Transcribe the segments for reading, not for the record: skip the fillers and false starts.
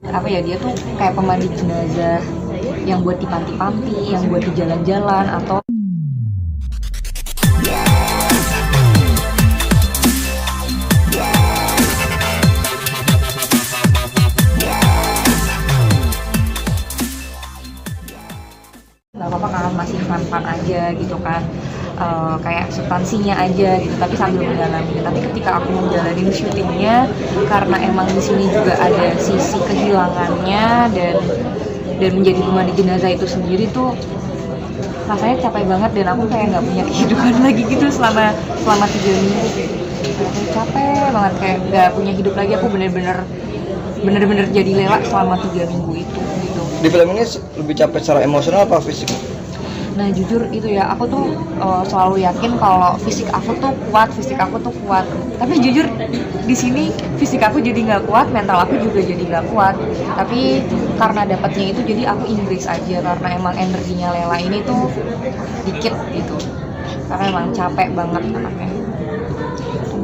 apa ya, dia tuh kayak pemandi jenazah yang buat di panti-panti, yang buat di jalan-jalan, atau nggak apa-apa kan, masih fun-fun aja gitu kan. Kayak substansinya aja gitu, tapi sambil mendalami. Tapi ketika aku menjalani syutingnya, karena emang di sini juga ada sisi kehilangannya dan menjadi pemandu jenazah itu sendiri tuh rasanya capek banget, dan aku kayak nggak punya kehidupan lagi gitu selama 3 minggu. Kayak capek banget, kayak nggak punya hidup lagi. Aku bener-bener jadi Lela selama 3 minggu itu gitu. Di film ini lebih capek secara emosional apa fisik? Nah jujur itu ya, aku tuh selalu yakin kalau fisik aku tuh kuat. Tapi jujur di sini fisik aku jadi nggak kuat, mental aku juga jadi nggak kuat. Tapi karena dapatnya itu, jadi aku Inggris aja, karena emang energinya Lela ini tuh dikit gitu. Karena emang capek banget anaknya.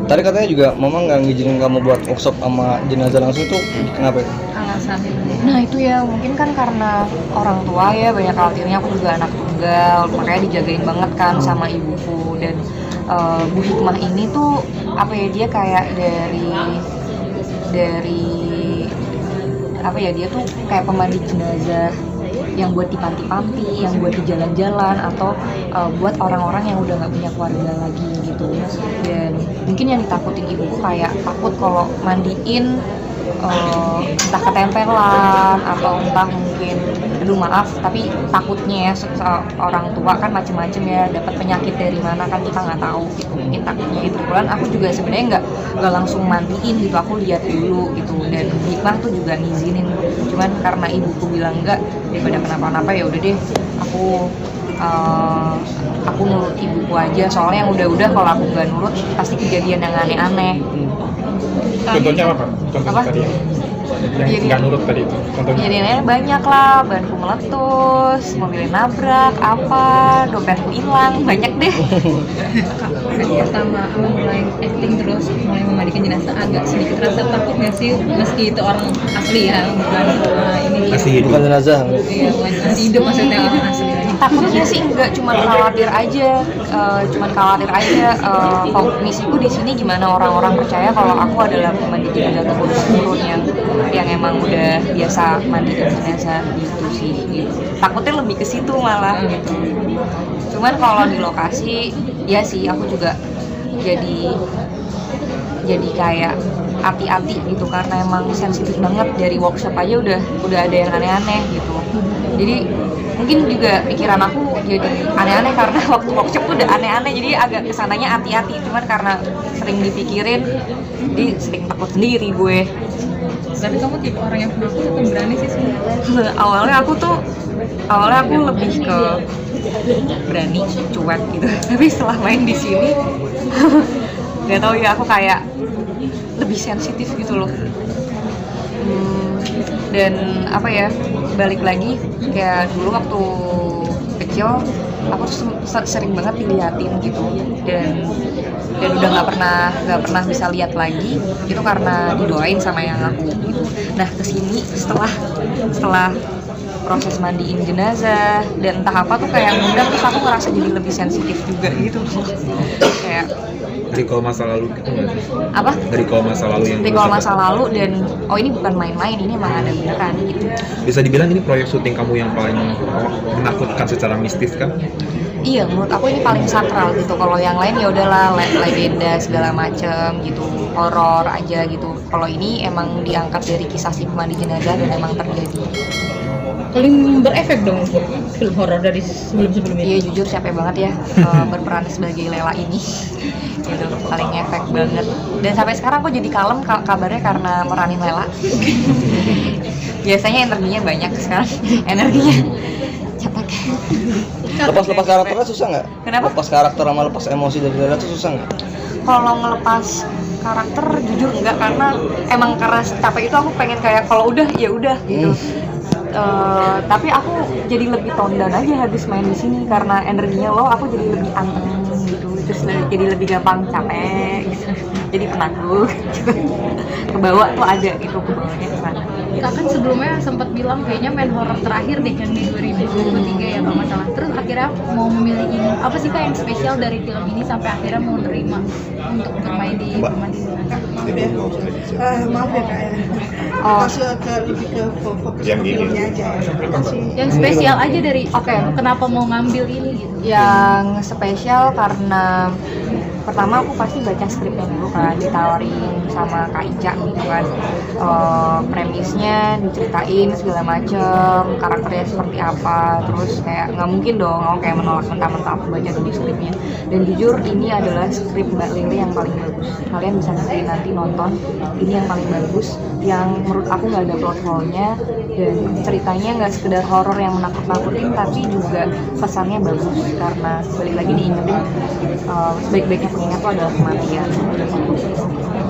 Tadi katanya juga mama nggak ngizinin kamu buat workshop sama jenazah langsung tuh kenapa ya? Alasan. Nah itu ya, mungkin kan karena orang tua ya, banyak khawatirnya. Aku juga anak tunggal, makanya dijagain banget kan sama ibuku. Dan Bu Hikmah ini tuh apa ya, dia kayak dari apa ya, dia tuh kayak pemandi jenazah yang buat di panti-panti, yang buat di jalan-jalan, atau buat orang-orang yang udah nggak punya keluarga lagi gitu. Dan mungkin yang ditakutin ibuku kayak takut kalau mandiin entah ketempelan, atau entah mungkin, aduh maaf, tapi takutnya ya orang tua kan macem-macem ya, dapat penyakit dari mana kan kita nggak tahu gitu. Mungkin takutnya itu. Kebetulan aku juga sebenarnya nggak langsung mandiin gitu, aku lihat dulu gitu. Dan Hikmah tuh juga ngizinin, cuman karena ibuku bilang enggak, daripada kenapa-napa ya udah deh, aku nurut ibuku aja. Soalnya yang udah kalau aku nggak nurut pasti kejadian yang aneh-aneh. Contohnya apa? Contohnya Apa? tadi yang nggak nurut tadi itu. Contohnya. Kejadiannya banyak lah, banku meletus, mobilnya nabrak, apa, dompetku hilang, banyak deh. Pertama mulai acting terus mulai memandikan jenazah, agak sedikit rasa takut nggak sih, meski itu orang asli ya, bukan ini Masih hidup. Bukan jenazah. iya, bukan masih hidup, maksudnya orang asli. Takutnya sih enggak, cuman khawatir aja. Misiku di sini gimana orang-orang percaya kalau aku adalah pemandi jenazah turun-temurun yang emang udah biasa mandiin jenazah gitu sih. Gitu. Takutnya lebih ke situ malah gitu. Cuman kalau di lokasi ya sih, aku juga jadi kayak hati-hati gitu, karena emang sensitif banget. Dari workshop aja udah ada yang aneh-aneh gitu. Jadi mungkin juga pikiran aku jadi aneh-aneh karena waktu workshop udah aneh-aneh, jadi agak kesananya hati-hati. Cuman karena sering dipikirin, jadi sering takut sendiri gue. Tapi kamu tipe orang yang penakut atau berani sih sebenarnya? Awalnya aku lebih ke berani, cuek gitu. Tapi setelah main di sini nggak tahu ya, aku kayak lebih sensitif gitu loh. Dan apa ya, balik lagi kayak dulu waktu kecil aku tuh sering banget diliatin gitu, dan udah nggak pernah bisa lihat lagi itu karena didoain sama yang aku gitu. Nah kesini setelah proses mandiin jenazah dan entah apa tuh kayak ngundang, terus aku ngerasa jadi lebih sensitif juga gitu. Kayak Recall masa lalu gitu nggak sih? apa? Recall masa lalu yang Recall masa lalu, dan ini bukan main-main, ini emang ada beneran gitu. Bisa dibilang ini proyek syuting kamu yang paling menakutkan secara mistis kan? Iya, menurut aku ini paling sakral gitu. Kalau yang lain ya udahlah legenda segala macem gitu, horor aja gitu. Kalau ini emang diangkat dari kisah si pemandi jenazah dan emang terjadi. Paling berefek dong film horor dari sebelum-sebelumnya. Iya jujur capek banget ya berperan sebagai Lela ini. Gitu, paling efek banget. Dan sampai sekarang aku jadi kalem kabarnya karena meranin Lela. Biasanya energinya banyak, sekarang energinya cetek. Lepas karakternya susah nggak? Kenapa? Lepas karakter sama lepas emosi dari Lela tuh susah nggak? Kalau ngelepas karakter jujur enggak, karena emang karena capek itu aku pengen kayak kalau udah ya udah gitu. Tapi aku jadi lebih tone down aja habis main di sini, karena energinya low, aku jadi lebih anteng gitu, terus jadi lebih gampang capek gitu. Jadi penakut gitu. Kebawa tuh ada gitu, kebawanya ke sana. kan sebelumnya sempat bilang kayaknya main horor terakhir deh yang di 2023 ya kalau nggak salah. Terus akhirnya mau memilih ini. Apa sih Kak yang spesial dari film ini sampai akhirnya mau nerima untuk bermain di Permadani? Maaf ya Kak ya. Masuk ke lebih ke fokus Yang ke ini. filmnya aja. Apa sih? Yang spesial aja dari Oke. kenapa mau ngambil ini gitu? Yang spesial karena pertama aku pasti baca skripnya dulu kan, ditawarin sama Kak Ica gitu kan. Premisnya diceritain segala macem, karakternya seperti apa, terus kayak nggak mungkin dong aku kayak menolak mentah-mentah, aku baca dulu skripnya. Dan jujur ini adalah skrip Mbak Lele yang paling bagus. Kalian bisa nanti nonton, ini yang paling bagus, yang menurut aku nggak ada plot hole-nya, dan ceritanya nggak sekedar horor yang menakut-nakutin, tapi juga pesannya bagus karena balik lagi diingetin sebaik-baiknya pengingat itu adalah kematian.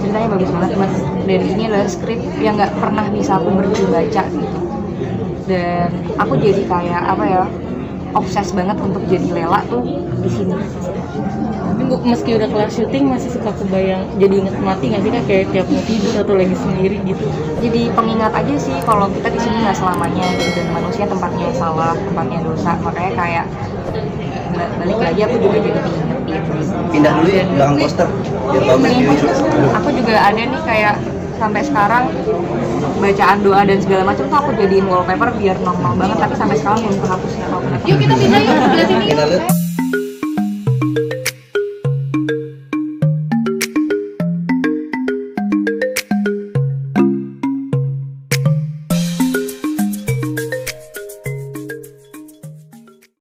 Ceritanya bagus banget mas, dan ini adalah skrip yang nggak pernah bisa aku berhenti baca gitu. Dan aku jadi kayak apa ya, obses banget untuk jadi Lela tuh di sini. Tapi meski udah kelar syuting masih suka kebayang, jadi inget mati nggak sih Kak, kayak tiap mau tidur atau lagi sendiri gitu? Jadi pengingat aja sih kalau kita di sini nggak selamanya gitu, dan manusia tempatnya salah, tempatnya dosa, makanya kayak balik lagi aku juga jadi diingetin. Pindah dulu ya belakang poster biar tahu medianya. Aku juga ada nih kayak sampai sekarang bacaan doa dan segala macam tuh aku jadiin wallpaper biar normal banget, tapi sampai sekarang belum kehapus ya. Yuk kita pindah yuk sebelah sini. Kita lihat